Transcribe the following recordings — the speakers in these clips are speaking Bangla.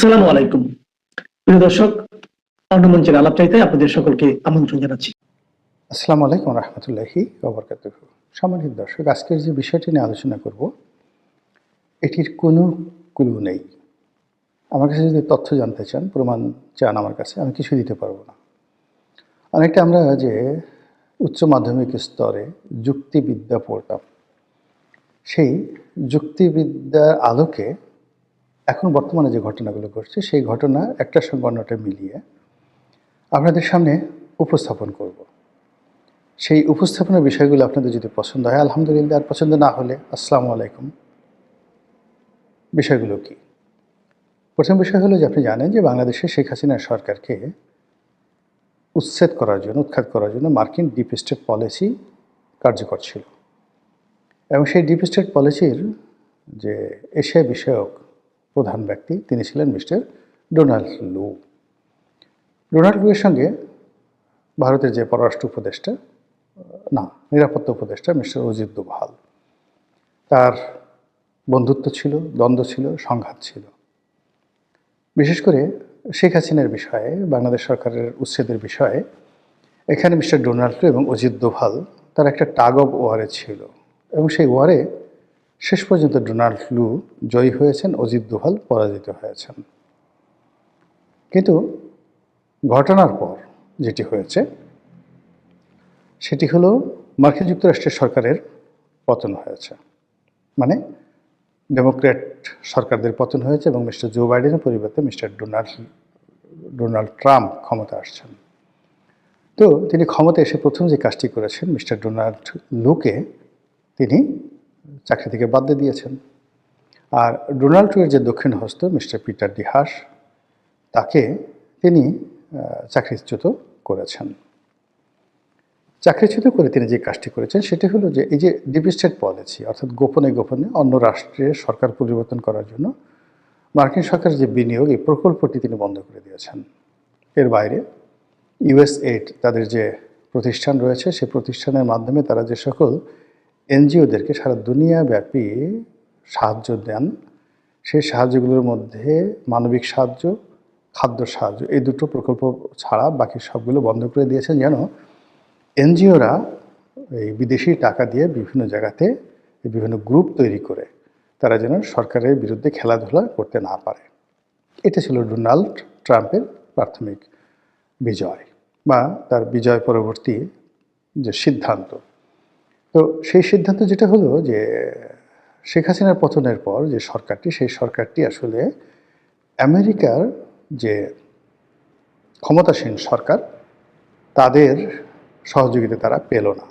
আসসালামু আলাইকুম প্রিয় দর্শক, অন্নমঞ্চের আলাপ চাইতে আপনাদের সকলকে আমন্ত্রণ জানাচ্ছি। আসসালামু আলাইকুম রহমতুল্লাহি ওবরকাতুহু। সম্মানিত দর্শক, আজকের যে বিষয়টি নিয়ে আলোচনা করব, এটির কোনো ক্লু নেই। আমার কাছে যদি তথ্য জানতে চান, প্রমাণ চান আমার কাছে, আমি কিছু দিতে পারবো না। অনেকটা আমরা যে উচ্চ মাধ্যমিক স্তরে যুক্তিবিদ্যা পড়তাম, সেই যুক্তিবিদ্যার আলোকে এখন বর্তমানে যে ঘটনাগুলো ঘটছে, সেই ঘটনা একটার সঙ্গে অন্যটা মিলিয়ে আপনাদের সামনে উপস্থাপন করব। সেই উপস্থাপনের বিষয়গুলো আপনাদের যদি পছন্দ হয় আলহামদুলিল্লাহ, আর পছন্দ না হলে আসসালামু আলাইকুম। বিষয়গুলো কি? প্রথম বিষয় হলো যে আপনি জানেন যে বাংলাদেশে শেখ হাসিনার সরকারকে উচ্ছেদ করার জন্য, উৎখাত করার জন্য মার্কিন ডিপ স্টেট পলিসি কার্যকর ছিল, এবং সেই ডিপ স্টেট পলিসির যে এশিয়া বিষয়ক প্রধান ব্যক্তি তিনি ছিলেন মিস্টার ডোনাল্ড লু। ডোনাল্ড লুয়ের সঙ্গে ভারতের যে পররাষ্ট্র উপদেষ্টা, না নিরাপত্তা উপদেষ্টা মিস্টার অজিত দোভাল, তার বন্ধুত্ব ছিল, দ্বন্দ্ব ছিল, সংঘাত ছিল। বিশেষ করে শেখ হাসিনার বিষয়ে, বাংলাদেশ সরকারের উচ্ছেদের বিষয়ে এখানে মিস্টার ডোনাল্ড লু এবং অজিত দোভাল তার একটা টাগ অব ওয়ারে ছিল, এবং সেই ওয়ারে শেষ পর্যন্ত ডোনাল্ড লু জয়ী হয়েছেন, অজিত দোভাল পরাজিত হয়েছেন। কিন্তু ঘটনার পর যেটি হয়েছে সেটি হলো মার্কিন যুক্তরাষ্ট্রের সরকারের পতন হয়েছে, মানে ডেমোক্র্যাট সরকারদের পতন হয়েছে, এবং মিস্টার জো বাইডেনের পরিবর্তে মিস্টার ডোনাল্ড ট্রাম্প ক্ষমতা আসছেন। তো তিনি ক্ষমতা এসে প্রথম যে কাজটি করেছেন, মিস্টার ডোনাল্ড লুকে তিনি চাকরি থেকে বাদ দিয়ে দিয়েছেন। আর ডোনাল্ড ট্রাম্পের যে দক্ষিণ হস্ত মিস্টার পিটার ডি হাস, তাকে তিনি চাকরিচ্যুত করেছেন। চাকরিচ্যুত করে তিনি যে কাজটি করেছেন সেটি হলো যে এই যে ডিপ স্টেট পলিসি, অর্থাৎ গোপনে গোপনে অন্য রাষ্ট্রের সরকার পরিবর্তন করার জন্য মার্কিন সরকারের যে বিনিয়োগ, এই প্রকল্পটি তিনি বন্ধ করে দিয়েছেন। এর বাইরে ইউএসএইড, তাদের যে প্রতিষ্ঠান রয়েছে, সেই প্রতিষ্ঠানের মাধ্যমে তারা যে সকল এনজিওদেরকে সারা দুনিয়াব্যাপী সাহায্য দেন, সেই সাহায্যগুলোর মধ্যে মানবিক সাহায্য, খাদ্য সাহায্য, এই দুটো প্রকল্প ছাড়া বাকি সবগুলো বন্ধ করে দিয়েছেন, যেন এনজিওরা এই বিদেশি টাকা দিয়ে বিভিন্ন জায়গাতে বিভিন্ন গ্রুপ তৈরি করে তারা যেন সরকারের বিরুদ্ধে খেলাধুলা করতে না পারে। এটা ছিল ডোনাল্ড ট্রাম্পের প্রাথমিক বিজয়, বা তার বিজয় পরবর্তী যে সিদ্ধান্ত। তো সেই সিদ্ধান্ত যেটা হলো যে শেখ হাসিনার পতনের পর যে সরকারটি, সেই সরকারটি আসলে আমেরিকার যে ক্ষমতাসীন সরকার, তাদের সহযোগিতা তারা পেল না।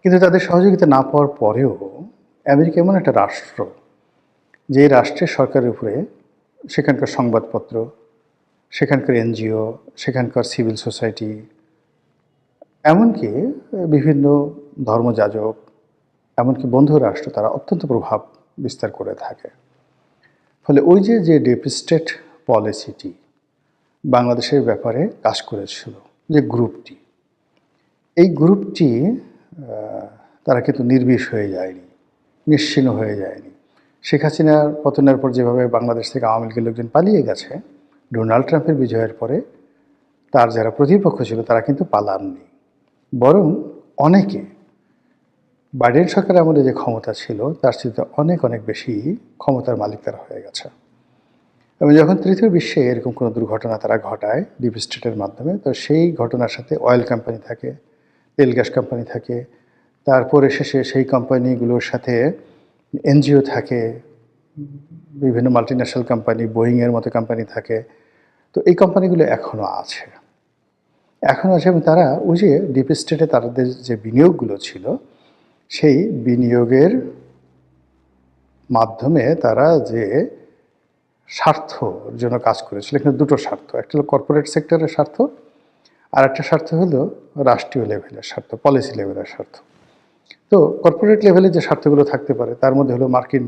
কিন্তু তাদের সহযোগিতা না পাওয়ার পরেও আমেরিকা এমন একটা রাষ্ট্র, যে রাষ্ট্রের সরকারের উপরে সেখানকার সংবাদপত্র, সেখানকার এনজিও, সেখানকার সিভিল সোসাইটি, এমনকি বিভিন্ন ধর্মযাজক, এমনকি বন্ধু রাষ্ট্র, তারা অত্যন্ত প্রভাব বিস্তার করে থাকে। ফলে ওই যে ডিপ স্টেট পলিসিটি বাংলাদেশের ব্যাপারে কাজ করেছিল, যে গ্রুপটি, এই গ্রুপটি তারা কিন্তু নির্বিষ হয়ে যায়নি, নিশ্চিহ্ন হয়ে যায়নি। শেখ হাসিনার পতনের পর যেভাবে বাংলাদেশ থেকে আওয়ামী লীগের লোকজন পালিয়ে গেছে, ডোনাল্ড ট্রাম্পের বিজয়ের পরে তার যারা প্রতিপক্ষ ছিল তারা কিন্তু পালাননি, বরং অনেকে বাইডেন সরকারের আমলে যে ক্ষমতা ছিল তার চেয়ে অনেক অনেক বেশি ক্ষমতার মালিক তারা হয়ে গেছে। এবং যখন তৃতীয় বিশ্বে এরকম কোনো দুর্ঘটনা তারা ঘটায় ডিপ স্টেটের মাধ্যমে, তো সেই ঘটনার সাথে অয়েল কোম্পানি থাকে, তেল গ্যাস কোম্পানি থাকে, তারপরে শেষে সেই কোম্পানিগুলোর সাথে এনজিও থাকে, বিভিন্ন মাল্টিন্যাশনাল কোম্পানি, বোয়িংয়ের মতো কোম্পানি থাকে। তো এই কোম্পানিগুলো এখনও আছে, এবং তারা ওই যে ডিপ স্টেটে তাদের যে বিনিয়োগগুলো ছিল, সেই বিনিয়োগের মাধ্যমে তারা যে স্বার্থর জন্য কাজ করেছিল, এখানে দুটো স্বার্থ, একটা হলো কর্পোরেট সেক্টরের স্বার্থ, আর একটা স্বার্থ হলো রাষ্ট্রীয় লেভেলের স্বার্থ, পলিসি লেভেলের স্বার্থ। তো কর্পোরেট লেভেলে যে স্বার্থগুলো থাকতে পারে তার মধ্যে হলো মার্কিন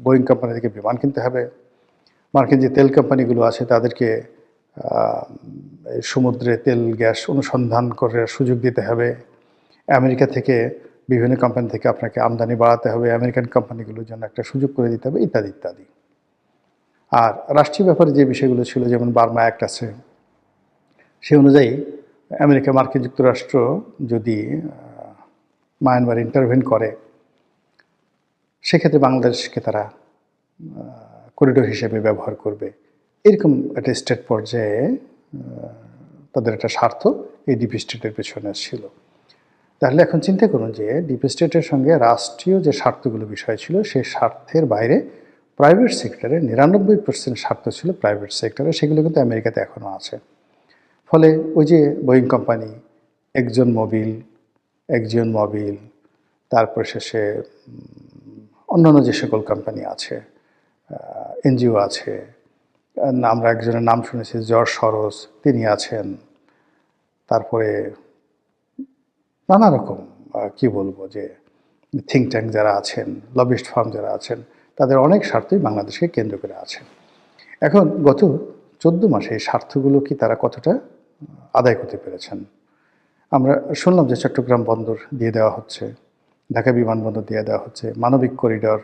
বোয়িং কোম্পানি থেকে বিমান কিনতে হবে, মার্কিন যে তেল কোম্পানিগুলো আছে তাদেরকে সমুদ্রে তেল গ্যাস অনুসন্ধান করার সুযোগ দিতে হবে, আমেরিকা থেকে বিভিন্ন কোম্পানি থেকে আপনাকে আমদানি বাড়াতে হবে, আমেরিকান কোম্পানিগুলোর জন্য একটা সুযোগ করে দিতে হবে, ইত্যাদি ইত্যাদি। আর রাষ্ট্রীয় ব্যাপারে যে বিষয়গুলো ছিল, যেমন বার্মা অ্যাক্ট আছে, সে অনুযায়ী আমেরিকা মার্কিন যুক্তরাষ্ট্র যদি মায়ানমার ইন্টারভেন করে, সেক্ষেত্রে বাংলাদেশকে তারা করিডোর হিসেবে ব্যবহার করবে। এরকম একটা স্টেট পর্যায়ে তাদের একটা স্বার্থ এই ডিপ স্টেটের পেছনে ছিল। তাহলে এখন চিন্তা করুন যে ডিপ স্টেটের সঙ্গে রাষ্ট্রীয় যে স্বার্থগুলো বিষয় ছিল, সেই স্বার্থের বাইরে প্রাইভেট সেক্টরে 99% স্বার্থ ছিল প্রাইভেট সেক্টরে, সেগুলো কিন্তু আমেরিকাতে এখনও আছে। ফলে ওই যে বোয়িং কোম্পানি, একজন মোবিল, তারপর শেষে অন্যান্য যে সকল কোম্পানি আছে, এনজিও আছে, আমরা একজনের নাম শুনেছি জর্জ সরোস, তিনি আছেন, তারপরে নানা রকম কি বলবো যে থিঙ্ক ট্যাঙ্ক যারা আছেন, লবিস্ট ফার্ম যারা আছেন, তাদের অনেক স্বার্থই বাংলাদেশকে কেন্দ্র করে আছে। এখন গত 14 মাসে এই স্বার্থগুলো কি তারা কতটা আদায় করতে পেরেছেন? আমরা শুনলাম যে চট্টগ্রাম বন্দর দিয়ে দেওয়া হচ্ছে, ঢাকা বিমানবন্দর দিয়ে দেওয়া হচ্ছে, মানবিক করিডর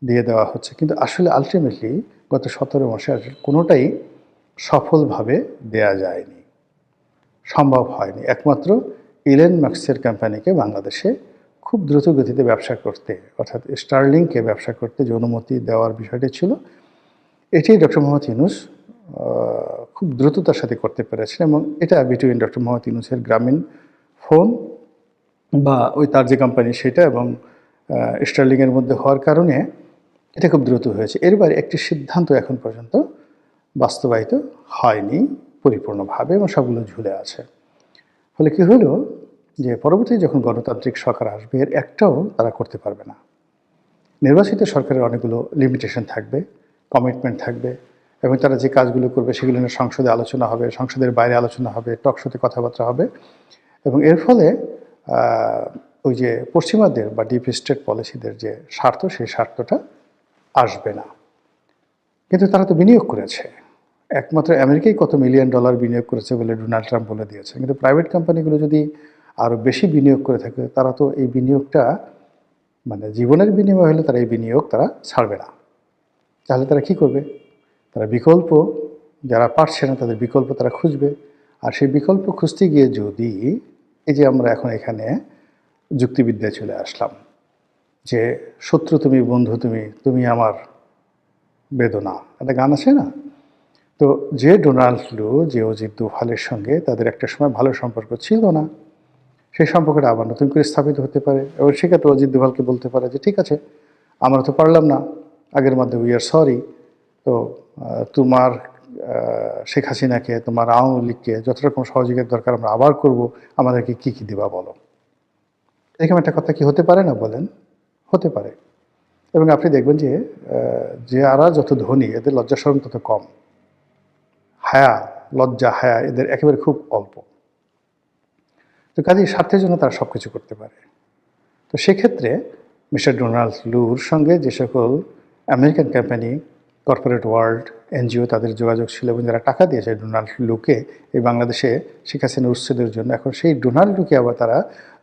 দিয়ে দেওয়া হচ্ছে, কিন্তু আসলে আলটিমেটলি গত 17 মাসে আসলে কোনোটাই সফলভাবে দেয়া যায়নি, সম্ভব হয়নি। একমাত্র ইলন মাস্কের কোম্পানিকে বাংলাদেশে খুব দ্রুত গতিতে ব্যবসা করতে, অর্থাৎ স্টারলিংকে ব্যবসা করতে যে অনুমতি দেওয়ার বিষয়টি ছিল, এটি ডক্টর মোহাম্মদ ইউনূস খুব দ্রুততার সাথে করতে পেরেছেন, এবং এটা বিটুইন ডক্টর মোহাম্মদ ইউনূসের গ্রামীণ ফোন বা ওই তার যে কোম্পানি সেটা এবং স্টারলিংয়ের মধ্যে হওয়ার কারণে এটা খুব দ্রুত হয়েছে। এর বাইরে একটি সিদ্ধান্ত এখন পর্যন্ত বাস্তবায়িত হয়নি পরিপূর্ণভাবে, এবং সবগুলো ঝুলে আছে। ফলে কী হলো যে পরবর্তী যখন গণতান্ত্রিক সরকার আসবে, এর একটাও তারা করতে পারবে না। নির্বাচিত সরকারের অনেকগুলো লিমিটেশন থাকবে, কমিটমেন্ট থাকবে, এবং তারা যে কাজগুলো করবে সেগুলো নিয়ে সংসদে আলোচনা হবে, সংসদের বাইরে আলোচনা হবে, টকশোতে কথাবার্তা হবে, এবং এর ফলে ওই যে পশ্চিমাদের বা ডিপ স্টেট পলিসিদের যে স্বার্থ, সেই স্বার্থটা আসবে না। কিন্তু তারা তো বিনিয়োগ করেছে, একমাত্র আমেরিকাই কত $1 মিলিয়ন বিনিয়োগ করেছে বলে ডোনাল্ড ট্রাম্প বলে দিয়েছে। কিন্তু প্রাইভেট কোম্পানিগুলো যদি আরও বেশি বিনিয়োগ করে থাকে, তারা তো এই বিনিয়োগটা মানে জীবনের বিনিময় হলে তারা এই বিনিয়োগ তারা ছাড়বে না। তাহলে তারা কি করবে? তারা বিকল্প, যারা পারছে না তাদের বিকল্প তারা খুঁজবে। আর সেই বিকল্প খুঁজতে গিয়ে যদি এই যে আমরা এখন এখানে যুক্তিবিদ্যায় চলে আসলাম যে শত্রু তুমি, বন্ধু তুমি, তুমি আমার বেদনা, একটা গান আছে না? তো যে ডোনাল্ড লু, যে অজিত দোভালের সঙ্গে তাদের একটা সময় ভালো সম্পর্ক ছিল না, সেই সম্পর্কটা আবার নতুন করে স্থাপিত হতে পারে, এবং সেক্ষেত্রে অজিত দোভালকে বলতে পারে যে ঠিক আছে, আমরা তো পারলাম না আগের মধ্যে, উই আর সরি, তো তোমার শেখ হাসিনাকে, তোমার আওয়ামী লীগকে যত রকম সহযোগিতার দরকার আমরা আবার করব, আমাদেরকে কী কী দেবা বলো। এরকম একটা কথা কি হতে পারে না বলেন? হতে পারে। এবং আপনি দেখবেন যে যারা যত ধনী, এদের লজ্জা শরম তত কম, লজ্জা হায়া এদের একেবারে খুব অল্প। তো কাজেই স্বার্থের জন্য তারা সব কিছু করতে পারে। তো সেক্ষেত্রে মিস্টার ডোনাল্ড লুর সঙ্গে যে সকল American company, corporate world, NGO তাদের যোগাযোগ ছিল, এবং যারা টাকা দিয়েছে ডোনাল্ড লুকে এই বাংলাদেশে শেখ হাসিনার উচ্ছেদের জন্য, এখন সেই ডোনাল্ড লুকে আবার তারা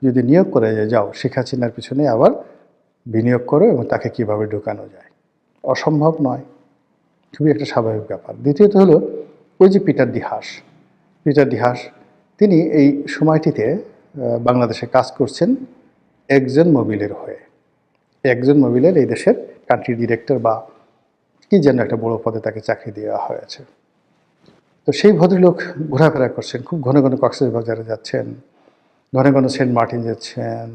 যদি নিয়োগ করে যে যাও শেখ হাসিনার পিছনে আবার বিনিয়োগ করো এবং তাকে কীভাবে ঢুকানো যায়, অসম্ভব নয়, খুবই একটা স্বাভাবিক ব্যাপার। দ্বিতীয়ত হলো ওই যে পিটার ডি হাস, তিনি এই সময়টিতে বাংলাদেশে কাজ করছেন একজন মোবিলের হয়ে। একজন মোবিলের এই দেশের কান্ট্রি ডিরেক্টর বা কি যেন একটা বড় পদে তাকে চাকরি দেওয়া হয়েছে। তো সেই ভদ্রলোক ঘোরাফেরা করছেন, খুব ঘন ঘন কক্সবাজারে যাচ্ছেন, ঘন ঘন সেন্ট মার্টিন যাচ্ছেন।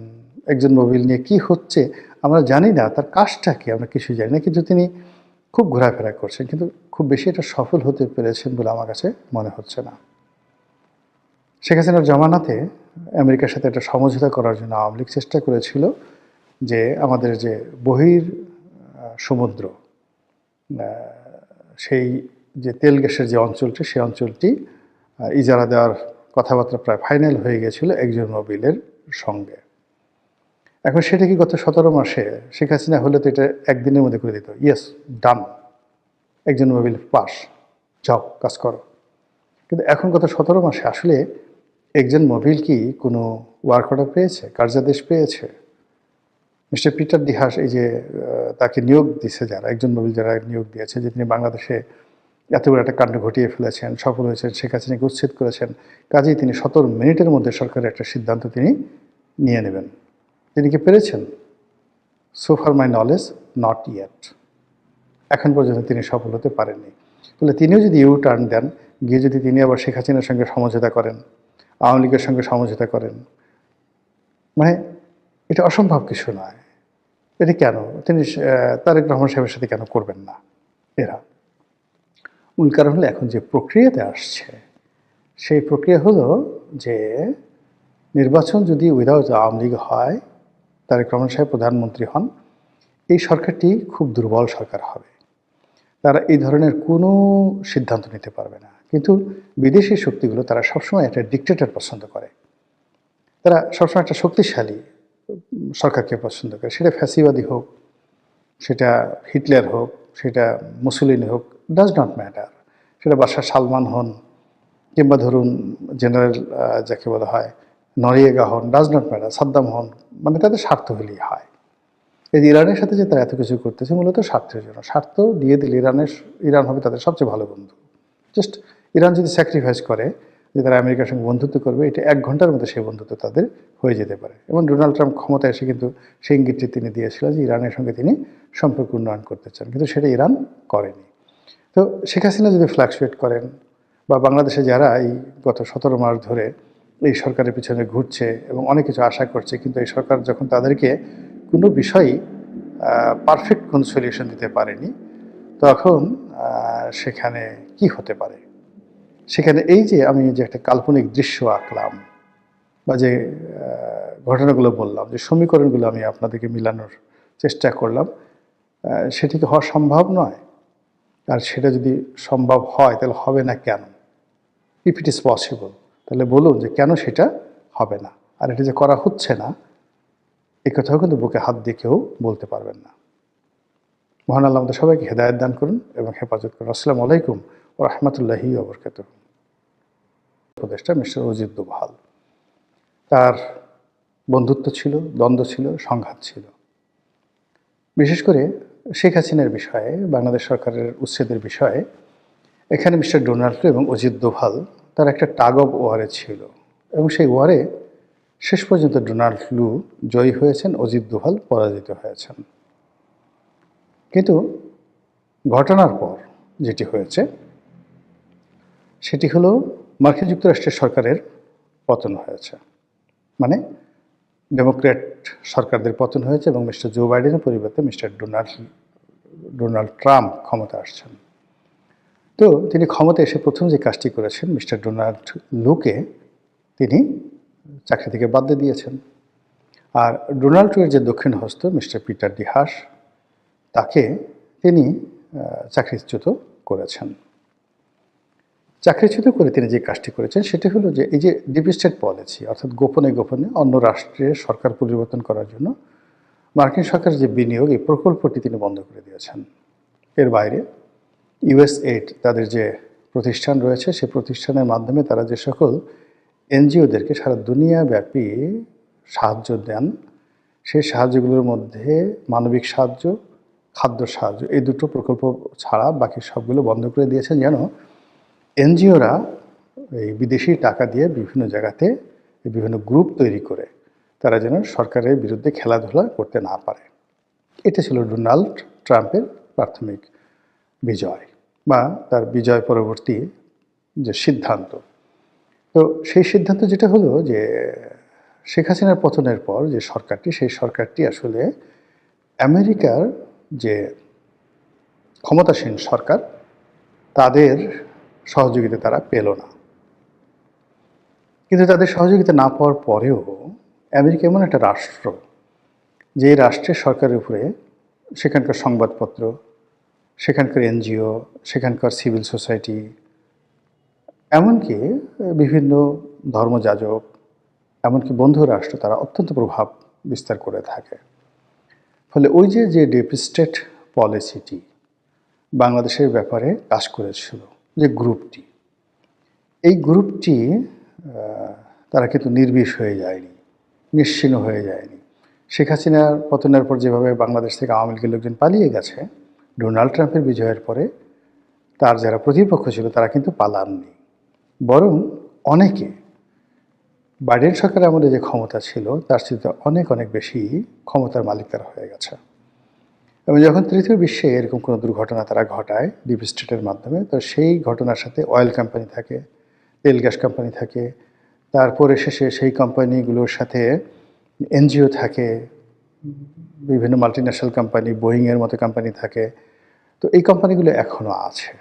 একজন মোবিল নিয়ে কি হচ্ছে আমরা জানি না, তার কাজটা কি আমরা কিছুই জানি না, কিন্তু তিনি খুব ঘোরাফেরা করছেন, কিন্তু খুব বেশি এটা সফল হতে পেরেছেন বলে আমার কাছে মনে হচ্ছে না। শেখ হাসিনার জমানাতে আমেরিকার সাথে একটা সমঝোতা করার জন্য আওয়ামী লীগ চেষ্টা করেছিল যে আমাদের যে বহির সমুদ্র, সেই যে তেল গ্যাসের যে অঞ্চলটি, সেই অঞ্চলটি ইজারা দেওয়ার কথাবার্তা প্রায় ফাইনাল হয়ে গেছিল একজন মোবিলের সঙ্গে। এখন সেটা কি গত 17 মাসে শেখ হাসিনা হলে তো এটা একদিনের মধ্যে করে দিত, ইয়েস ডান, একজন মোবিল পাস, যাও কাজ করো। কিন্তু এখন গত 17 মাসে আসলে একজন মোবিল কি কোনো ওয়ার্ক অর্ডার পেয়েছে, কার্যাদেশ পেয়েছে? মিস্টার পিটার দিহাস এই যে তাকে নিয়োগ দিয়েছে যারা, একজন নোবেল যারা নিয়োগ দিয়েছে যে তিনি বাংলাদেশে এত বড় একটা কাণ্ড ঘটিয়ে ফেলেছেন, সফল হয়েছেন, শেখ হাসিনাকে উচ্ছেদ করেছেন, কাজেই তিনি 17 মিনিটের মধ্যে সরকারের একটা সিদ্ধান্ত তিনি নিয়ে নেবেন। তিনি কি পেরেছেন? So far my knowledge not yet. এখন পর্যন্ত তিনি সফল হতে পারেননি। ফলে তিনিও যদি ইউ টার্ন দেন, গিয়ে যদি তিনি আবার শেখ হাসিনার সঙ্গে সমঝোতা করেন, আওয়ামী লীগের সঙ্গে সমঝোতা করেন, মানে এটা অসম্ভব কিছু নয়। এটা কেন তিনি তারেক রহমান সাহেবের সাথে কেন করবেন না? এরা মূল কারণ হলো এখন যে প্রক্রিয়াতে আসছে, সেই প্রক্রিয়া হলো যে নির্বাচন যদি উইদাউট আওয়ামী লীগ হয়, তারেক রহমান সাহেব প্রধানমন্ত্রী হন, এই সরকারটি খুব দুর্বল সরকার হবে। তারা এই ধরনের কোনো সিদ্ধান্ত নিতে পারবে না। কিন্তু বিদেশি শক্তিগুলো তারা সবসময় একটা ডিক্টেটর পছন্দ করে, তারা সবসময় একটা শক্তিশালী সরকারকে পছন্দ করে। সেটা ফ্যাসিবাদী হোক, সেটা হিটলার হোক, সেটা মুসলিনি হোক, ডাজ নট ম্যাটার। সেটা বাদশাহ সালমান হন, কিংবা ধরুন জেনারেল যাকে বলা হয় নরিয়েগা হন, ডাজ নট ম্যাটার, সাদ্দাম হন, মানে তাদের স্বার্থ হলেই হয়। এই যে ইরানের সাথে যে তারা এত কিছু করতেছে মূলত স্বার্থের জন্য। স্বার্থ দিয়ে দিলে ইরান হবে তাদের সবচেয়ে ভালো বন্ধু। জাস্ট ইরান যদি স্যাক্রিফাইস করে যে তারা আমেরিকার সঙ্গে বন্ধুত্ব করবে, এটা 1 ঘন্টার মধ্যে সেই বন্ধুত্ব তাদের হয়ে যেতে পারে। এবং ডোনাল্ড ট্রাম্প ক্ষমতায় এসে কিন্তু সেই ইঙ্গিতটি তিনি দিয়েছিল যে ইরানের সঙ্গে তিনি সম্পর্ক উন্নয়ন করতে চান, কিন্তু সেটা ইরান করেনি। তো শেখ হাসিনা যদি ফ্ল্যাকচুয়েট করেন, বা বাংলাদেশে যারা এই গত 17 মাস ধরে এই সরকারের পিছনে ঘুরছে এবং অনেক কিছু আশা করছে, কিন্তু এই সরকার যখন তাদেরকে কোনো বিষয়ই পারফেক্ট কোনো সলিউশন দিতে পারেনি, তখন সেখানে কি হতে পারে? সেখানে এই যে আমি যে একটা কাল্পনিক দৃশ্য আঁকলাম, বা যে ঘটনাগুলো বললাম, যে সমীকরণগুলো আমি আপনাদেরকে মিলানোর চেষ্টা করলাম, সেটি কি হওয়া সম্ভব নয়? আর সেটা যদি সম্ভব হয় তাহলে হবে না কেন? ইফ ইট ইজ পসিবল, তাহলে বলুন যে কেন সেটা হবে না। আর এটা যে করা হচ্ছে না, এই কথাও কিন্তু বুকে হাত দিয়ে কেউ বলতে পারবেন না। মহান আল্লাহ আমাদের সবাইকে হেদায়েত দান করুন এবং হেফাজত করুন। আসসালামু আলাইকুম ওয়া রাহমাতুল্লাহি ওয়া বারাকাতুহু। উপদেষ্টা মিস্টার অজিত দোভাল, তার বন্ধুত্ব ছিল, দ্বন্দ্ব ছিল, সংঘাত ছিল। বিশেষ করে শেখ হাসিনার বিষয়ে, বাংলাদেশ সরকারের উচ্ছেদের বিষয়ে এখানে মিস্টার ডোনাল্ড এবং অজিত দোভাল তার একটা টাগ অফ ওয়ারে ছিল, এবং সেই ওয়ারে শেষ পর্যন্ত ডোনাল্ড লু জয়ী হয়েছেন, অজিত দোভাল পরাজিত হয়েছেন। কিন্তু ঘটনার পর যেটি হয়েছে সেটি হলো মার্কিন যুক্তরাষ্ট্রের সরকারের পতন হয়েছে, মানে ডেমোক্র্যাট সরকারদের পতন হয়েছে এবং মিস্টার জো বাইডেনের পরিবর্তে মিস্টার ডোনাল্ড ট্রাম্প ক্ষমতা আসছেন। তো তিনি ক্ষমতা এসে প্রথম যে কাজটি করেছেন, মিস্টার ডোনাল্ড লুকে তিনি চাকরি থেকে বাদ দিয়ে দিয়েছেন। আর ডোনাল্ড ট্রাম্পের যে দক্ষিণ হস্ত মিস্টার পিটার দিহাস, তাকে তিনি চাকরিচ্যুত করেছেন। চাকরিচ্যুত করে তিনি যে কাজটি করেছেন সেটি হলো যে এই যে ডিপ স্টেট পলিসি, অর্থাৎ গোপনে গোপনে অন্য রাষ্ট্রের সরকার পরিবর্তন করার জন্য মার্কিন সরকারের যে বিনিয়োগ, এই প্রকল্পটি তিনি বন্ধ করে দিয়েছেন। এর বাইরে ইউএসএইড, তাদের যে প্রতিষ্ঠান রয়েছে, সেই প্রতিষ্ঠানের মাধ্যমে তারা যে সকল এনজিওদেরকে সারা দুনিয়াব্যাপী সাহায্য দেন, সেই সাহায্যগুলোর মধ্যে মানবিক সাহায্য, খাদ্য সাহায্য, এই দুটো প্রকল্প ছাড়া বাকি সবগুলো বন্ধ করে দিয়েছেন, যেন এনজিওরা এই বিদেশি টাকা দিয়ে বিভিন্ন জায়গাতে বিভিন্ন গ্রুপ তৈরি করে তারা যেন সরকারের বিরুদ্ধে খেলাধুলা করতে না পারে। এটা ছিল ডোনাল্ড ট্রাম্পের প্রাথমিক বিজয়, বা তার বিজয় পরবর্তী যে সিদ্ধান্ত। তো সেই সিদ্ধান্ত যেটা হলো যে শেখ হাসিনার পতনের পর যে সরকারটি, সেই সরকারটি আসলে আমেরিকার যে ক্ষমতাসীন সরকার, তাদের সহযোগিতা তারা পেল না। কিন্তু তাদের সহযোগিতা না পাওয়ার পরেও আমেরিকা এমন একটা রাষ্ট্র, যে রাষ্ট্রের সরকারের উপরে সেখানকার সংবাদপত্র, সেখানকার এনজিও, সেখানকার সিভিল সোসাইটি, এমনকি বিভিন্ন ধর্মযাজক, এমনকি বন্ধু রাষ্ট্র, তারা অত্যন্ত প্রভাব বিস্তার করে থাকে। ফলে ওই যে ডিপ স্টেট পলিসিটি বাংলাদেশের ব্যাপারে কাজ করেছিল, যে গ্রুপটি, এই গ্রুপটি তারা কিন্তু নির্বিষ হয়ে যায়নি, নিশ্চিহ্ন হয়ে যায়নি। শেখ হাসিনার পতনের পর যেভাবে বাংলাদেশ থেকে আওয়ামী লীগের লোকজন পালিয়ে গেছে, ডোনাল্ড ট্রাম্পের বিজয়ের পরে তার যারা প্রতিপক্ষ ছিল তারা কিন্তু পালাননি, বরং অনেকে বাইডেন সরকারের আমলে যে ক্ষমতা ছিল তার চেয়ে অনেক অনেক বেশি ক্ষমতার মালিক তারা হয়ে গেছে। এবং যখন তৃতীয় বিশ্বে এরকম কোনো দুর্ঘটনা তারা ঘটায় ডিপ স্টেটের মাধ্যমে, তো সেই ঘটনার সাথে অয়েল কোম্পানি থাকে, তেল গ্যাস কোম্পানি থাকে, তারপরে শেষে সেই কোম্পানিগুলোর সাথে এনজিও থাকে, বিভিন্ন মাল্টিন্যাশনাল কোম্পানি, বোয়িংয়ের মতো কোম্পানি থাকে। তো এই কোম্পানিগুলো এখনও আছে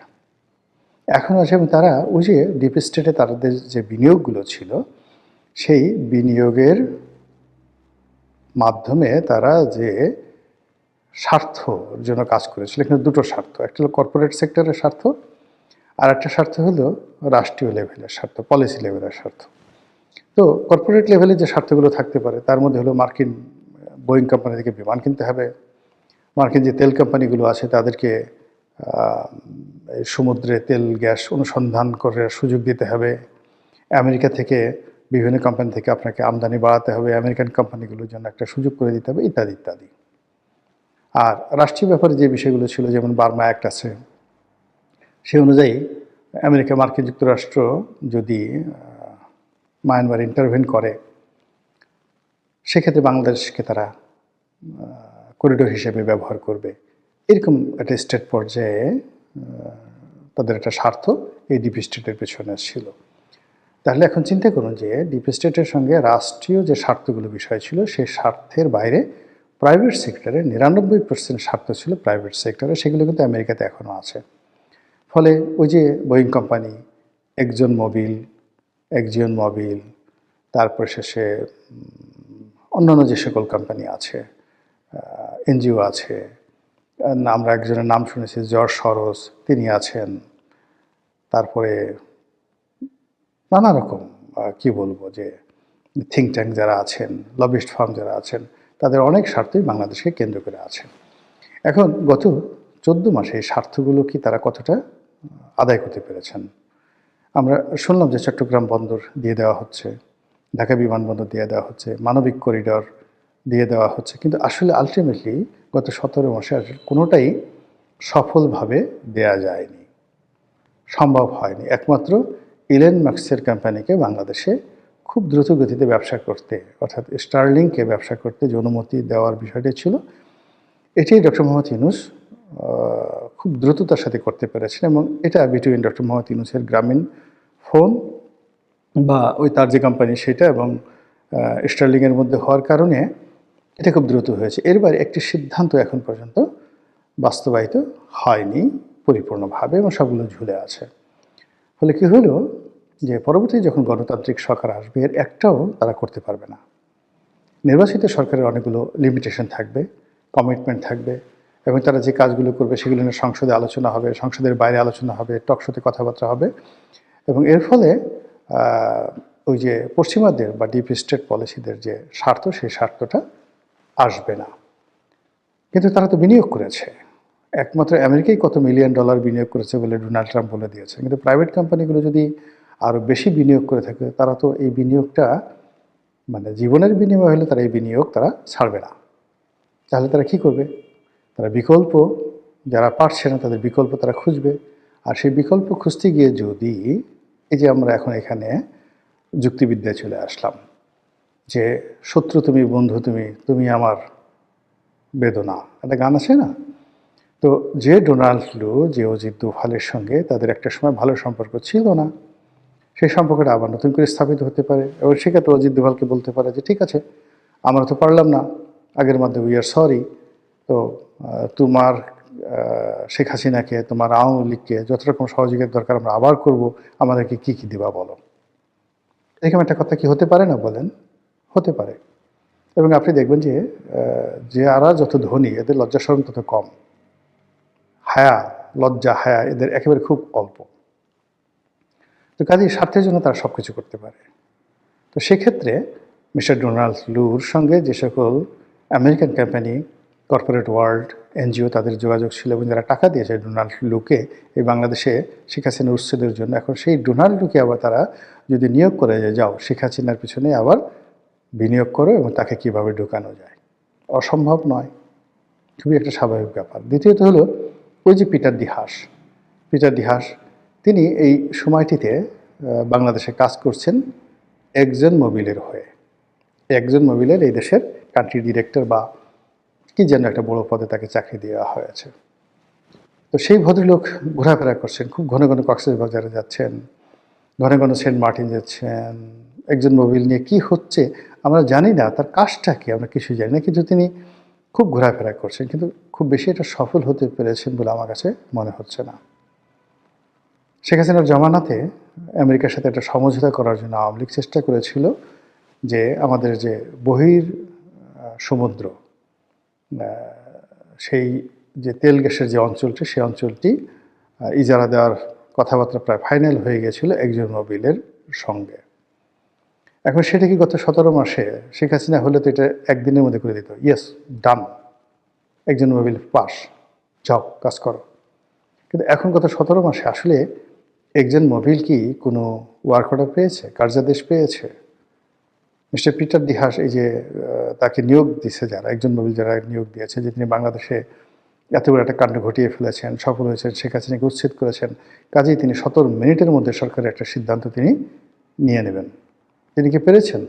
এবং তারা ওই যে ডিপ স্টেটে তাদের যে বিনিয়োগগুলো ছিল সেই বিনিয়োগের মাধ্যমে তারা যে স্বার্থর জন্য কাজ করেছিল, এখানে দুটো স্বার্থ, একটা হলো কর্পোরেট সেক্টরের স্বার্থ, আর একটা স্বার্থ হলো রাষ্ট্রীয় লেভেলের স্বার্থ, পলিসি লেভেলের স্বার্থ। তো কর্পোরেট লেভেলে যে স্বার্থগুলো থাকতে পারে তার মধ্যে হলো মার্কিন বোয়িং কোম্পানি থেকে বিমান কিনতে হবে, মার্কিন যে তেল কোম্পানিগুলো আছে তাদেরকে সমুদ্রে তেল গ্যাস অনুসন্ধান করে সুযোগ দিতে হবে, আমেরিকা থেকে বিভিন্ন কোম্পানি থেকে আপনাকে আমদানি বাড়াতে হবে, আমেরিকান কোম্পানিগুলোর জন্য একটা সুযোগ করে দিতে হবে, ইত্যাদি ইত্যাদি। আর রাষ্ট্রীয় ব্যাপারে যে বিষয়গুলো ছিল, যেমন বার্মা অ্যাক্ট আছে, সে অনুযায়ী আমেরিকা মার্কিন যুক্তরাষ্ট্র যদি মায়ানমার ইন্টারভেন করে সেক্ষেত্রে বাংলাদেশকে তারা করিডোর হিসেবে ব্যবহার করবে, এরকম একটা স্টেট পর্যায়ে তাদের একটা স্বার্থ এই ডিপ স্টেটের পেছনে ছিল। তাহলে এখন চিন্তা করুন যে ডিপ স্টেটের সঙ্গে রাষ্ট্রীয় যে স্বার্থগুলো বিষয় ছিল সেই স্বার্থের বাইরে প্রাইভেট সেক্টরে 99% স্বার্থ ছিল প্রাইভেট সেক্টরে, সেগুলো কিন্তু আমেরিকাতে এখনও আছে। ফলে ওই যে বোয়িং কোম্পানি, একজিয়ন মোবিল, তারপর শেষে অন্যান্য যে সকল কোম্পানি আছে, এনজিও আছে, আমরা একজনের নাম শুনেছি জর্জ সরোস, তিনি আছেন, তারপরে নানা রকম কি বলবো যে থিঙ্ক ট্যাঙ্ক যারা আছেন, লবিস্ট ফার্ম যারা আছেন, তাদের অনেক স্বার্থই বাংলাদেশকে কেন্দ্র করে আছে। এখন গত 14 মাসে এই স্বার্থগুলো কি তারা কতটা আদায় করতে পেরেছেন? আমরা শুনলাম যে চট্টগ্রাম বন্দর দিয়ে দেওয়া হচ্ছে, ঢাকা বিমানবন্দর দিয়ে দেওয়া হচ্ছে, মানবিক করিডর দিয়ে দেওয়া হচ্ছে, কিন্তু আসলে আলটিমেটলি গত 17 মাসে কোনোটাই সফলভাবে দেয়া যায়নি, সম্ভব হয়নি। একমাত্র ইলন মাস্কের কোম্পানিকে বাংলাদেশে খুব দ্রুত গতিতে ব্যবসা করতে, অর্থাৎ স্টারলিংকে ব্যবসা করতে যে অনুমতি দেওয়ার বিষয়টি ছিল, এটি ডক্টর মোহাম্মদ ইউনূস খুব দ্রুততার সাথে করতে পেরেছেন, এবং এটা বিটুইন ডক্টর মোহাম্মদ ইউনূসের গ্রামীণ ফোন বা ওই তার যে কোম্পানি সেটা এবং স্টারলিংয়ের মধ্যে হওয়ার কারণে এটা খুব দ্রুত হয়েছে। এর বাইরে একটি সিদ্ধান্ত এখন পর্যন্ত বাস্তবায়িত হয়নি পরিপূর্ণভাবে, এবং সবগুলো ঝুলে আছে। ফলে কী হলো যে পরবর্তী যখন গণতান্ত্রিক সরকার আসবে এর একটাও তারা করতে পারবে না। নির্বাচিত সরকারের অনেকগুলো লিমিটেশন থাকবে, কমিটমেন্ট থাকবে, এবং তারা যে কাজগুলো করবে সেগুলো নিয়ে সংসদে আলোচনা হবে, সংসদের বাইরে আলোচনা হবে, টকশোতে কথাবার্তা হবে, এবং এর ফলে ওই যে পশ্চিমাদের বা ডিপ স্টেট পলিসিদের যে স্বার্থ সেই স্বার্থটা আসবে না। কিন্তু তারা তো বিনিয়োগ করেছে, একমাত্র আমেরিকাই কত $1 মিলিয়ন বিনিয়োগ করেছে বলে ডোনাল্ড ট্রাম্প বলে দিয়েছে, কিন্তু প্রাইভেট কোম্পানিগুলো যদি আরও বেশি বিনিয়োগ করে থাকে তারা তো এই বিনিয়োগটা মানে জীবনের বিনিময় হলে তারা এই বিনিয়োগ তারা ছাড়বে না। তাহলে তারা কি করবে? তারা বিকল্প, যারা পারছে না তাদের বিকল্প তারা খুঁজবে, আর সেই বিকল্প খুঁজতে গিয়ে যদি এই যে আমরা এখন এখানে যুক্তিবিদ্যায় চলে আসলাম যে শত্রু তুমি, বন্ধু তুমি, তুমি আমার বেদনা, একটা গান আছে না? তো যে ডোনাল্ড লু, যে অজিত দোভালের সঙ্গে তাদের একটা সময় ভালো সম্পর্ক ছিল না, সেই সম্পর্কটা আবার নতুন করে স্থাপিত হতে পারে, এবং সেক্ষেত্রে অজিত দোভালকে বলতে পারে যে ঠিক আছে, আমরা তো পারলাম না আগের মধ্যে, উই আর সরি, তো তোমার শেখ হাসিনাকে, তোমার আওয়ামী লীগকে যত রকম সহযোগিতার দরকার আমরা আবার করব, আমাদেরকে কী কী দেবা বলো। এরকম একটা কথা কি হতে পারে না বলেন? হতে পারে। এবং আপনি দেখবেন যে যারা যত ধনী এদের লজ্জা শরম তত কম, লজ্জা হায়া এদের একেবারে খুব অল্প। তো কাজেই স্বার্থের জন্য তারা সব কিছু করতে পারে। তো সেক্ষেত্রে মিস্টার ডোনাল্ড লুর সঙ্গে যে সকল American company, corporate world, NGO তাদের যোগাযোগ ছিল, এবং যারা টাকা দিয়েছে ডোনাল্ড লুকে এই বাংলাদেশে শেখ হাসিনার উচ্ছেদের জন্য, এখন সেই ডোনাল্ড লুকে আবার তারা যদি নিয়োগ করে যে যাও শেখ হাসিনার পিছনে আবার বিনিয়োগ করো এবং তাকে কীভাবে ঢোকানো যায়। অসম্ভব নয়, খুবই একটা স্বাভাবিক ব্যাপার। দ্বিতীয়ত হলো ওই যে পিটার ডি হাস তিনি এই সময়টিতে বাংলাদেশে কাজ করছেন একজন মোবিলের হয়ে। একজন মোবিলের এই দেশের কান্ট্রি ডিরেক্টর বা কি যেন একটা বড় পদে তাকে চাকরি দেওয়া হয়েছে। তো সেই ভদ্রলোক ঘোরাফেরা করছেন, খুব ঘন ঘন কক্সবাজারে যাচ্ছেন, ঘন ঘন সেন্ট মার্টিন যাচ্ছেন। একজন মোবিল নিয়ে কি হচ্ছে আমরা জানি না, তার কাজটা কি আমরা কিছু জানি না, কিন্তু তিনি খুব ঘোরাফেরা করছেন, কিন্তু খুব বেশি এটা সফল হতে পেরেছেন বলে আমার কাছে মনে হচ্ছে না। শেখ হাসিনার জমানাতে আমেরিকার সাথে একটা সমঝোতা করার জন্য আওয়ামী লীগ চেষ্টা করেছিল যে আমাদের যে সমুদ্র সেই যে তেল গ্যাসের যে অঞ্চলটি, সেই অঞ্চলটি ইজারা দেওয়ার কথাবার্তা প্রায় ফাইনাল হয়ে গেছিল একজন মোবিলের সঙ্গে। এখন সেটা কি গত 17 মাসে শেখ হাসিনা হলে তো এটা একদিনের মধ্যে করে দিত, ইয়েস ডান, একজন মোবিল পাস, যাও কাজ করো। কিন্তু এখন গত 17 মাসে আসলে একজন মোবিল কি কোনো ওয়ার্ক অর্ডার পেয়েছে, কার্যাদেশ পেয়েছে? মিস্টার পিটার ডি হাস এই যে তাকে নিয়োগ দিচ্ছে, যারা একজন মোবিল যারা নিয়োগ দিয়েছে, যে তিনি বাংলাদেশে এত বড় একটা কাণ্ড ঘটিয়ে ফেলেছেন, সফল হয়েছেন, শেখ হাসিনাকে উচ্ছেদ করেছেন, কাজেই তিনি 17 মিনিটের মধ্যে সরকারের একটা সিদ্ধান্ত তিনি নিয়ে নেবেন। তিনি কি পেরেছেন?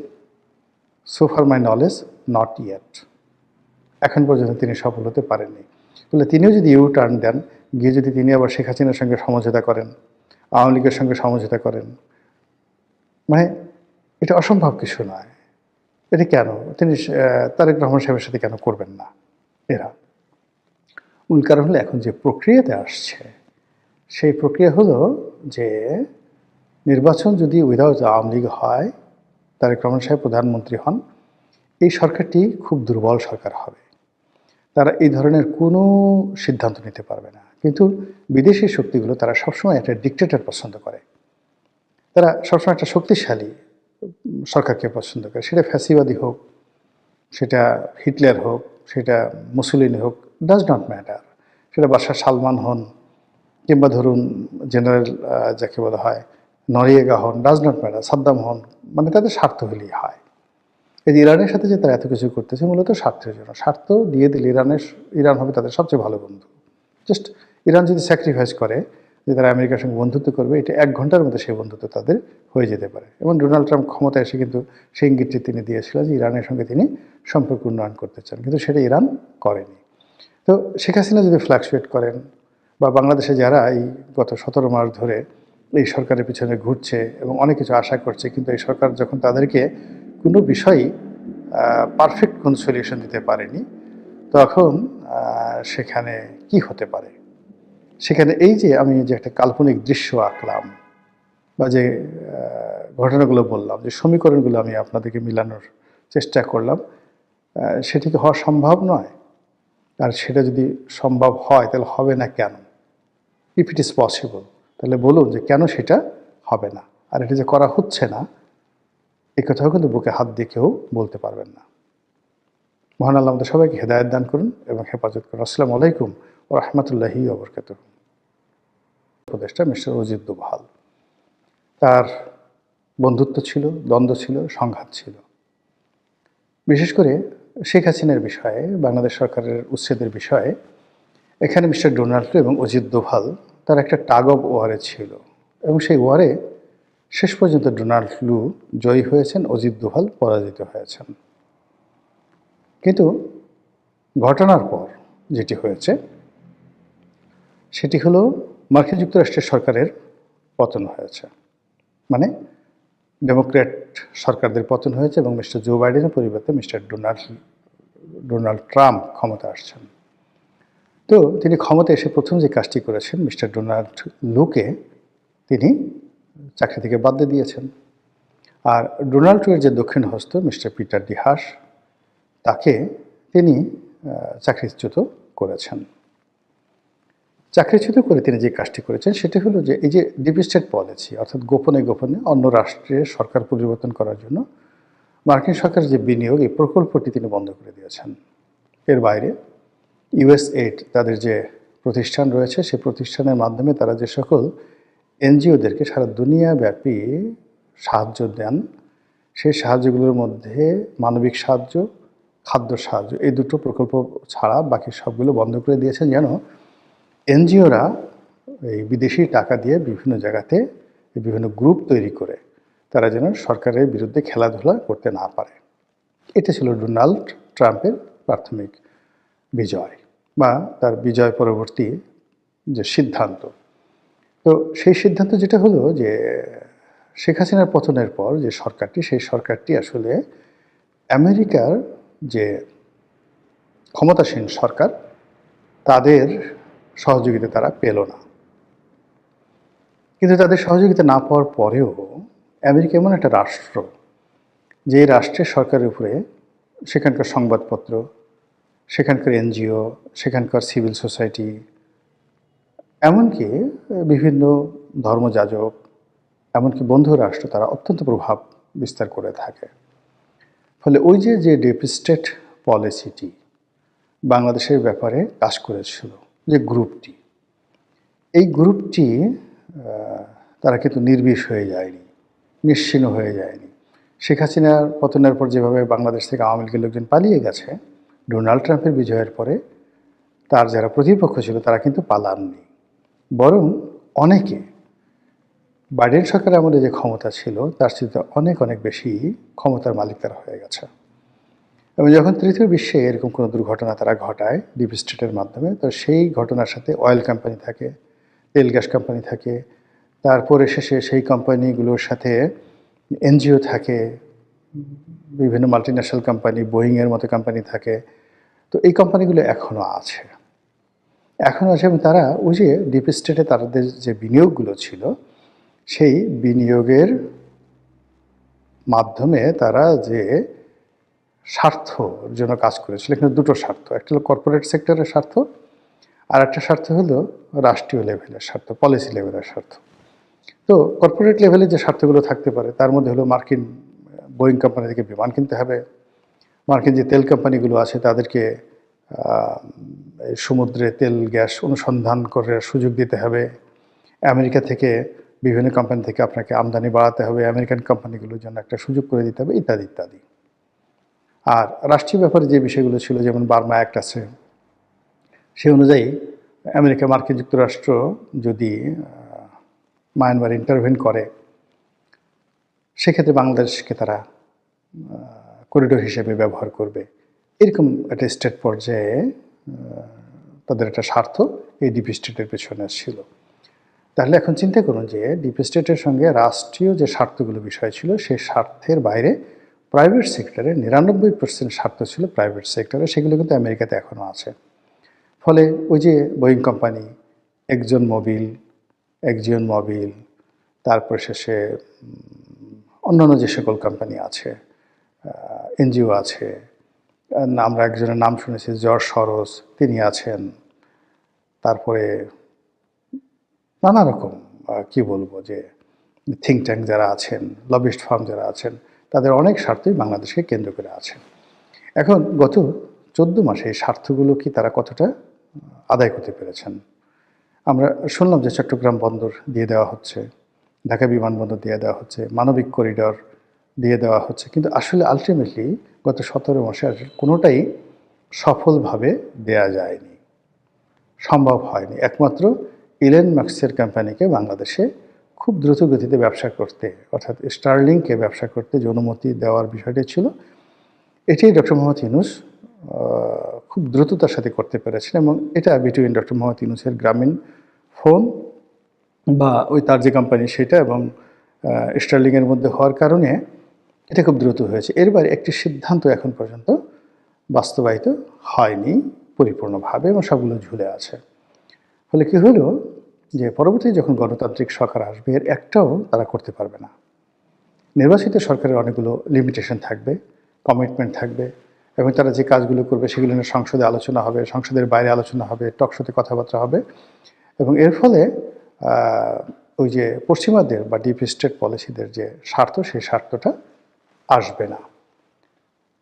So far my knowledge not yet. এখন পর্যন্ত তিনি সফল হতে পারেননি। বলে তিনিও যদি ইউ টার্ন দেন, গিয়ে যদি তিনি আবার শেখ হাসিনার সঙ্গে সমঝোতা করেন, আওয়ামী লীগের সঙ্গে সমঝোতা করেন, মানে এটা অসম্ভব কিছু নয়। এটা কেন তিনি তারেক রহমান সাহেবের সাথে কেন করবেন না? এরা মূল কারণ হলো এখন যে প্রক্রিয়াতে আসছে, সেই প্রক্রিয়া হলো যে নির্বাচন যদি উইদাউট আওয়ামী লীগ হয়, তারেক রহমান সাহেব প্রধানমন্ত্রী হন, এই সরকারটি খুব দুর্বল সরকার হবে। তারা এই ধরনের কোনো সিদ্ধান্ত নিতে পারবে না। কিন্তু বিদেশি শক্তিগুলো তারা সবসময় একটা ডিক্টেটর পছন্দ করে, তারা সবসময় একটা শক্তিশালী সরকারকে পছন্দ করে। সেটা ফ্যাসিবাদী হোক, সেটা হিটলার হোক, সেটা মুসলিনি হোক, ডাজ নট ম্যাটার। সেটা বাদশাহ সালমান হন, কিংবা ধরুন জেনারেল যাকে বলা হয় নরিয়েগা হন, ডাজ নট ম্যাটার, সাদ্দাম হন, মানে তাদের স্বার্থ হলেই হয়। এই ইরানের সাথে যে তারা এত কিছু করতেছে মূলত স্বার্থের জন্য। স্বার্থ দিয়ে দিলে ইরান হবে তাদের সবচেয়ে ভালো বন্ধু। জাস্ট ইরান যদি স্যাক্রিফাইস করে যে তারা আমেরিকার সঙ্গে বন্ধুত্ব করবে, এটা 1 ঘন্টার মধ্যে সেই বন্ধুত্ব তাদের হয়ে যেতে পারে। এবং ডোনাল্ড ট্রাম্প ক্ষমতায় এসে কিন্তু সেই ইঙ্গিতটি তিনি দিয়েছিলেন যে ইরানের সঙ্গে তিনি সম্পর্ক উন্নয়ন করতে চান, কিন্তু সেটা ইরান করেনি। তো শেখ হাসিনা যদি ফ্ল্যাকচুয়েট করেন, বা বাংলাদেশে যারা এই গত 17 মাস ধরে এই সরকারের পিছনে ঘুরছে এবং অনেক কিছু আশা করছে, কিন্তু এই সরকার যখন তাদেরকে কোনো বিষয়ই পারফেক্ট কোনো সলিউশন দিতে পারেনি, তখন সেখানে কি হতে পারে? সেখানে এই যে আমি যে একটা কাল্পনিক দৃশ্য আঁকলাম, বা যে ঘটনাগুলো বললাম, যে সমীকরণগুলো আমি আপনাদেরকে মিলানোর চেষ্টা করলাম, সেটি কি হওয়া সম্ভব নয়? আর সেটা যদি সম্ভব হয় তাহলে হবে না কেন? ইফ ইট ইজ পসিবল, তাহলে বলুন যে কেন সেটা হবে না। আর এটা যে করা হচ্ছে না, এই কথাও কিন্তু বুকে হাত দিয়ে কেউ বলতে পারবেন না। মহান আল্লাহ আমাদের সবাইকে হেদায়েত দান করুন এবং হেফাজত করুন। আসসালামু আলাইকুম ওয়া রাহমাতুল্লাহি ওয়া বারাকাতুহু। উপদেষ্টা মিস্টার অজিত দোভাল, তার বন্ধুত্ব ছিল, দ্বন্দ্ব ছিল, সংঘাত ছিল, বিশেষ করে শেখ হাসিনার বিষয়ে, বাংলাদেশ সরকারের উচ্ছেদের বিষয়ে। এখানে মিস্টার ডোনাল্ড এবং অজিত দোভাল তার একটা টাগ অফ ওয়ারে ছিল, এবং সেই ওয়ারে শেষ পর্যন্ত ডোনাল্ড লু জয়ী হয়েছেন, অজিত দোভাল পরাজিত হয়েছেন। কিন্তু ঘটনার পর যেটি হয়েছে সেটি হলো মার্কিন যুক্তরাষ্ট্রের সরকারের পতন হয়েছে, মানে ডেমোক্র্যাট সরকারদের পতন হয়েছে, এবং মিস্টার জো বাইডেনের পরিবর্তে মিস্টার ডোনাল্ড ট্রাম্প ক্ষমতা আসছেন। তো তিনি ক্ষমতা এসে প্রথম যে কাজটি করেছেন, মিস্টার ডোনাল্ড লুকে তিনি চাকরি থেকে বাদ দিয়ে দিয়েছেন। আর ডোনাল্ড ট্রাম্পের যে দক্ষিণ হস্ত মিস্টার পিটার ডি হাস, তাকে তিনি চাকরিচ্যুত করেছেন। চাকরিচ্যুত করে তিনি যে কাজটি করেছেন সেটি হলো যে এই যে ডিপ স্টেট পলিসি, অর্থাৎ গোপনে গোপনে অন্য রাষ্ট্রের সরকার পরিবর্তন করার জন্য মার্কিন সরকারের যে বিনিয়োগ, এই প্রকল্পটি তিনি বন্ধ করে দিয়েছেন। এর বাইরে ইউএসএইড, তাদের যে প্রতিষ্ঠান রয়েছে, সেই প্রতিষ্ঠানের মাধ্যমে তারা যে সকল এনজিওদেরকে সারা দুনিয়াব্যাপী সাহায্য দেন, সেই সাহায্যগুলোর মধ্যে মানবিক সাহায্য, খাদ্য সাহায্য, এই দুটো প্রকল্প ছাড়া বাকি সবগুলো বন্ধ করে দিয়েছেন, যেন এনজিওরা এই বিদেশি টাকা দিয়ে বিভিন্ন জায়গাতে বিভিন্ন গ্রুপ তৈরি করে তারা যেন সরকারের বিরুদ্ধে খেলাধুলা করতে না পারে। এটা ছিল ডোনাল্ড ট্রাম্পের প্রাথমিক বিজয় বা তার বিজয় পরবর্তী যে সিদ্ধান্ত। তো সেই সিদ্ধান্ত যেটা হলো যে শেখ হাসিনার পতনের পর যে সরকারটি, সেই সরকারটি আসলে আমেরিকার যে ক্ষমতাসীন সরকার তাদের সহযোগিতা তারা পেল না। কিন্তু তাদের সহযোগিতা না পাওয়ার পরেও আমেরিকা এমন একটা রাষ্ট্র, যে রাষ্ট্রের সরকারের উপরে সেখানকার সংবাদপত্র, সেখানকার এনজিও, সেখানকার সিভিল সোসাইটি, এমনকি বিভিন্ন ধর্মযাজক, এমনকি বন্ধু রাষ্ট্র, তারা অত্যন্ত প্রভাব বিস্তার করে থাকে। ফলে ওই যে ডিপ স্টেট পলিসিটি বাংলাদেশের ব্যাপারে কাজ করেছিল, যে গ্রুপটি, এই গ্রুপটি তারা কিন্তু নির্বিষ হয়ে যায়নি, নিশ্চিহ্ন হয়ে যায়নি। শেখ হাসিনার পতনের পর যেভাবে বাংলাদেশ থেকে আওয়ামী লীগের লোকজন পালিয়ে গেছে, ডোনাল্ড ট্রাম্পের বিজয়ের পরে তার যারা প্রতিপক্ষ ছিল তারা কিন্তু পালাননি, বরং অনেকে বাইডেন সরকারের আমলে যে ক্ষমতা ছিল তার চেয়ে অনেক অনেক বেশি ক্ষমতার মালিক তারা হয়ে গেছে। এবং যখন তৃতীয় বিশ্বে এরকম কোনো দুর্ঘটনা তারা ঘটায় ডিপ স্টেটের মাধ্যমে, তো সেই ঘটনার সাথে অয়েল কোম্পানি থাকে, তেল গ্যাস কোম্পানি থাকে, তারপরে শেষে সেই কোম্পানিগুলোর সাথে এনজিও থাকে, বিভিন্ন মাল্টিন্যাশনাল কোম্পানি, বোয়িংয়ের মতো কোম্পানি থাকে। তো এই কোম্পানিগুলো এখনও আছে এবং তারা ওই যে ডিপ স্টেটে তাদের যে বিনিয়োগগুলো ছিল, সেই বিনিয়োগের মাধ্যমে তারা যে স্বার্থর জন্য কাজ করেছিল, এখানে দুটো স্বার্থ, একটা হলো কর্পোরেট সেক্টরের স্বার্থ, আর একটা স্বার্থ হলো রাষ্ট্রীয় লেভেলের স্বার্থ, পলিসি লেভেলের স্বার্থ। তো কর্পোরেট লেভেলে যে স্বার্থগুলো থাকতে পারে তার মধ্যে হলো মার্কিন বোয়িং কোম্পানি থেকে বিমান কিনতে হবে, মার্কিন যে তেল কোম্পানিগুলো আছে তাদেরকে সমুদ্রে তেল গ্যাস অনুসন্ধান করে সুযোগ দিতে হবে, আমেরিকা থেকে বিভিন্ন কোম্পানি থেকে আপনাকে আমদানি বাড়াতে হবে, আমেরিকান কোম্পানিগুলোর জন্য একটা সুযোগ করে দিতে হবে, ইত্যাদি ইত্যাদি। আর রাষ্ট্রীয় ব্যাপারে যে বিষয়গুলো ছিল, যেমন বার্মা অ্যাক্ট আছে, সে অনুযায়ী আমেরিকা, মার্কিন যুক্তরাষ্ট্র যদি মায়ানমার ইন্টারভেন করে, সেক্ষেত্রে বাংলাদেশকে তারা করিডোর হিসেবে ব্যবহার করবে। এরকম একটা স্টেট পর্যায়ে তাদের একটা স্বার্থ এই ডিপ স্টেটের পেছনে ছিল। তাহলে এখন চিন্তা করুন যে ডিপ স্টেটের সঙ্গে রাষ্ট্রীয় যে স্বার্থগুলো বিষয় ছিল, সেই স্বার্থের বাইরে প্রাইভেট সেক্টরে 99% স্বার্থ ছিল প্রাইভেট সেক্টরে, সেগুলো কিন্তু আমেরিকাতে এখনও আছে। ফলে ওই যে বোয়িং কোম্পানি, একজিয়ন মোবিল, তারপর শেষে অন্যান্য যে সকল কোম্পানি আছে, এনজিও আছে, আমরা একজনের নাম শুনেছি জর্জ সরোস, তিনি আছেন, তারপরে নানা রকম কি বলবো যে থিঙ্ক ট্যাঙ্ক যারা আছেন, লবিস্ট ফার্ম যারা আছেন, তাদের অনেক স্বার্থই বাংলাদেশকে কেন্দ্র করে আছে। এখন গত 14 মাসে এই স্বার্থগুলো কি তারা কতটা আদায় করতে পেরেছেন? আমরা শুনলাম যে চট্টগ্রাম বন্দর দিয়ে দেওয়া হচ্ছে, ঢাকা বিমানবন্দর দিয়ে দেওয়া হচ্ছে, মানবিক করিডর দিয়ে দেওয়া হচ্ছে, কিন্তু আসলে আলটিমেটলি গত 17 মাসে কোনোটাই সফলভাবে দেয়া যায়নি, সম্ভব হয়নি। একমাত্র ইলন মাস্কের কোম্পানিকে বাংলাদেশে খুব দ্রুত গতিতে ব্যবসা করতে, অর্থাৎ স্টারলিংকে ব্যবসা করতে যে অনুমতি দেওয়ার বিষয়টি ছিল, এটি ডক্টর মোহাম্মদ ইউনূস খুব দ্রুততার সাথে করতে পেরেছেন। এবং এটা বিটুইন ডক্টর মোহাম্মদ ইউনূসের গ্রামীণ ফোন বা ওই তার যে কোম্পানি সেটা এবং স্টারলিংয়ের মধ্যে হওয়ার কারণে এটা খুব দ্রুত হয়েছে। এর বাইরে একটি সিদ্ধান্ত এখন পর্যন্ত বাস্তবায়িত হয়নি পরিপূর্ণভাবে, এবং সবগুলো ঝুলে আছে। ফলে কী হলো যে পরবর্তী যখন গণতান্ত্রিক সরকার আসবে, এর একটাও তারা করতে পারবে না। নির্বাচিত সরকারের অনেকগুলো লিমিটেশন থাকবে, কমিটমেন্ট থাকবে, এবং তারা যে কাজগুলো করবে সেগুলো নিয়ে সংসদে আলোচনা হবে, সংসদের বাইরে আলোচনা হবে, টকশোতে কথাবার্তা হবে, এবং এর ফলে ওই যে পশ্চিমাদের বা ডিপ স্টেট পলিসিদের যে স্বার্থ, সেই স্বার্থটা আসবে না।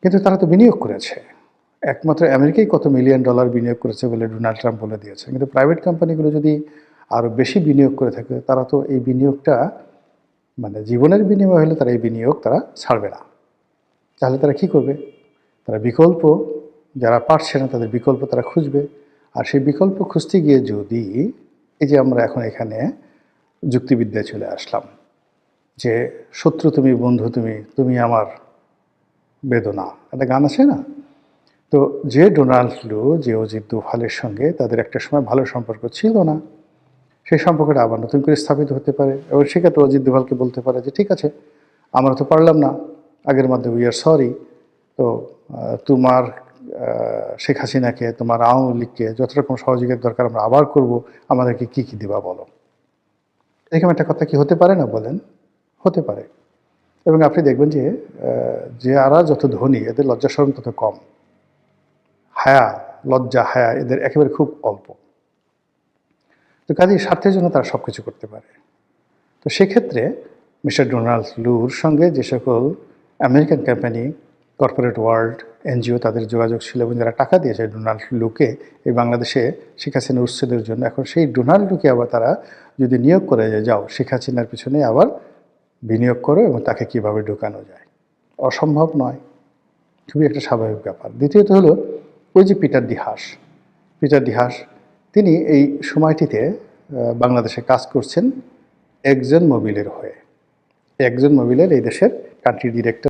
কিন্তু তারা তো বিনিয়োগ করেছে, একমাত্র আমেরিকাই কত $1 মিলিয়ন বিনিয়োগ করেছে বলে ডোনাল্ড ট্রাম্প বলে দিয়েছে। কিন্তু প্রাইভেট কোম্পানিগুলো যদি আরও বেশি বিনিয়োগ করে থাকে, তারা তো এই বিনিয়োগটা মানে জীবনের বিনিময় হলে তারা এই বিনিয়োগ তারা ছাড়বে না। তাহলে তারা কী করবে? তারা বিকল্প, যারা পারছে না তাদের বিকল্প তারা খুঁজবে। আর সেই বিকল্প খুঁজতে গিয়ে যদি এই যে আমরা এখন এখানে যুক্তিবিদ্যায় চলে আসলাম যে শত্রু তুমি, বন্ধু তুমি, তুমি আমার বেদনা, একটা গান আছে না? তো যে ডোনাল্ড লু, যে অজিত দোভালের সঙ্গে তাদের একটা সময় ভালো সম্পর্ক ছিল না, সেই সম্পর্কটা আবার নতুন করে স্থাপিত হতে পারে এবং সেক্ষেত্রে অজিত দোভালকে বলতে পারে যে ঠিক আছে, আমরা তো পারলাম না আগের মধ্যে, উই আর সরি। তো তোমার শেখ হাসিনাকে, তোমার আওয়ামী লীগকে যত রকম সহযোগিতার দরকার আমরা আবার করব, আমাদেরকে কী কী দিবা বলো। এরকম একটা কথা কি হতে পারে না বলেন? হতে পারে। এবং আপনি দেখবেন যে যারা যত ধনী এদের লজ্জা শরম তত কম, হায়া, লজ্জা হায়া এদের একেবারে খুব অল্প। তো কাজেই স্বার্থের জন্য তারা সব কিছু করতে পারে। তো সেক্ষেত্রে মিস্টার ডোনাল্ড লুর সঙ্গে যে সকল American company, corporate world, NGO তাদের যোগাযোগ ছিল এবং যারা টাকা দিয়েছে ডোনাল্ড লুকে এই বাংলাদেশে শেখ হাসিনার উচ্ছেদের জন্য, এখন সেই ডোনাল্ড লুকে আবার তারা যদি নিয়োগ করে যে যাও যাও শেখ হাসিনার পিছনে আবার বিনিয়োগ করো এবং তাকে কীভাবে ঢোকানো যায়, অসম্ভব নয়, খুবই একটা স্বাভাবিক ব্যাপার। দ্বিতীয়ত হলো ওই যে পিটার ডি হাস, তিনি এই সময়টিতে বাংলাদেশে কাজ করছেন একজন মোবিলের হয়ে। একজন মোবিলের এই দেশের কান্ট্রি ডিরেক্টর